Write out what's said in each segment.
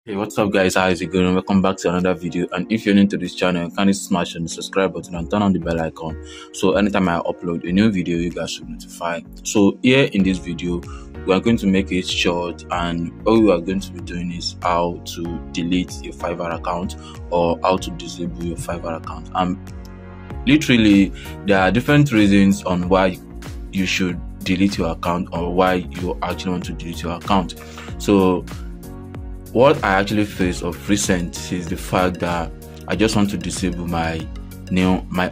Hey, what's up guys, how is it going? Welcome back to another video. And if you're new to this channel, kindly smash on the subscribe button and turn on the bell icon so anytime I upload a new video you guys should be notified. So here in this video we are going to make it short, and all we are going to be doing is how to delete your Fiverr account or how to disable your Fiverr account. Literally there are different reasons on why you should delete your account or why you actually want to delete your account. So what I actually face of recent is the fact that I just want to disable my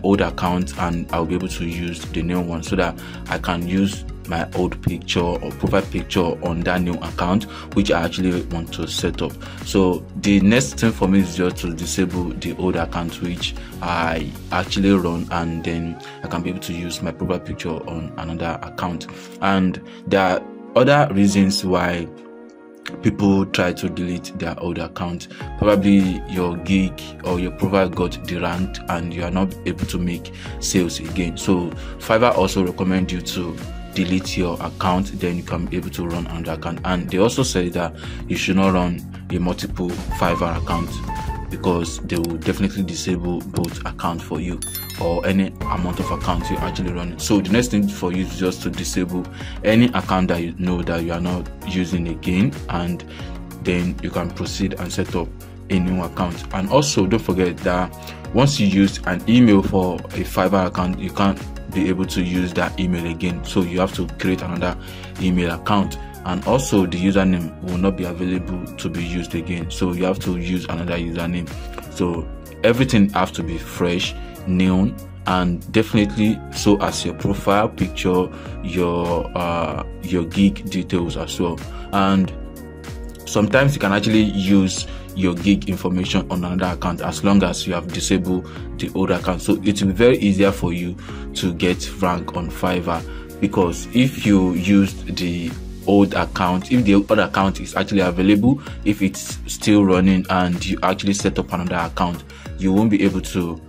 old account, and I'll be able to use the new one so that I can use my old picture or profile picture on that new account which I actually want to set up. So the next thing for me is just to disable the old account which I actually run, and then I can be able to use my profile picture on another account. And there are other reasons why people try to delete their old account. Probably your gig or your profile got deranked and you are not able to make sales again. So Fiverr also recommend you to delete your account, then you can be able to run another account. And they also say that you should not run a multiple Fiverr account because they will definitely disable both accounts for you or any amount of accounts you're actually running. So the next thing for you is just to disable any account that you know that you are not using again, and then you can proceed and set up a new account. And also don't forget that once you use an email for a Fiverr account, you can't be able to use that email again, so you have to create another email account. And also the username will not be available to be used again, so you have to use another username. So everything has to be fresh, new, and definitely so as your profile picture, your gig details as well. And sometimes you can actually use your gig information on another account as long as you have disabled the old account. So it will be very easier for you to get rank on Fiverr, because if you used the old account, if the old account is actually available, if it's still running and you actually set up another account, you won't be able to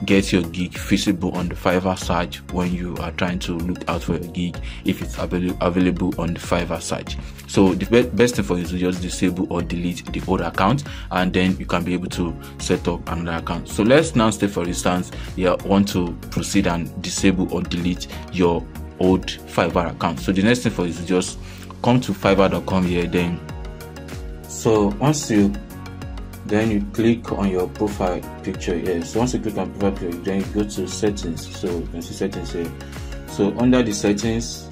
get your gig visible on the Fiverr site when you are trying to look out for your gig if it's available on the Fiverr site. So the best thing for you is to just disable or delete the old account, and then you can be able to set up another account. So let's now say, for instance, you want to proceed and disable or delete your old Fiverr account. So the next thing for you is to just come to fiverr.com here. Then then you click on your profile picture here. So once you click on profile picture, then you go to settings. So you can see settings here. So under the settings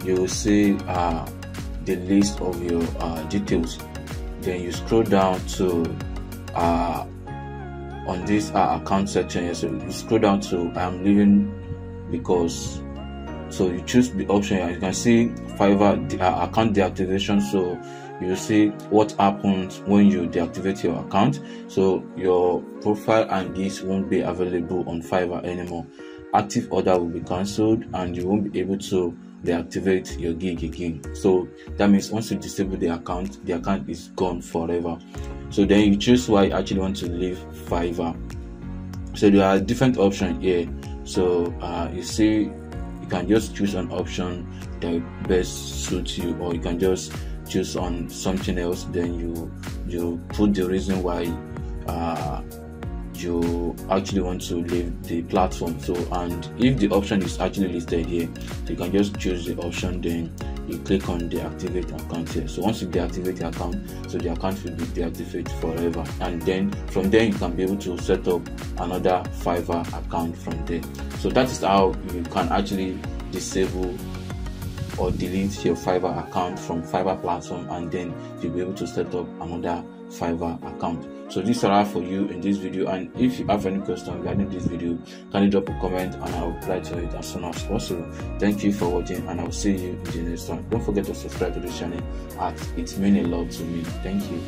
you will see the list of your details. Then you scroll down to on this account section here. So you scroll down to I am leaving because. So you choose the option here. You can see Fiverr account deactivation. So you see what happens when you deactivate your account. So your profile and gigs won't be available on Fiverr anymore. Active order will be cancelled and you won't be able to deactivate your gig again. So that means once you disable the account is gone forever. So then you choose why you actually want to leave Fiverr. So there are different options here. So you see, you can just choose an option that best suits you, or you can just choose on something else. Then you put the reason why you actually want to leave the platform. So, and if the option is actually listed here, so you can just choose the option, then you click on deactivate account here. So once you deactivate the account, so the account will be deactivated forever, and then from there you can be able to set up another Fiverr account from there. So that is how you can actually disable or delete your Fiverr account from Fiverr platform, and then you'll be able to set up another Fiverr account. So this is all for you in this video, and if you have any questions regarding this video, kindly drop a comment and I'll reply to it as soon as possible. Thank you for watching, and I'll see you in the next one. Don't forget to subscribe to this channel, as it means a lot to me. Thank you.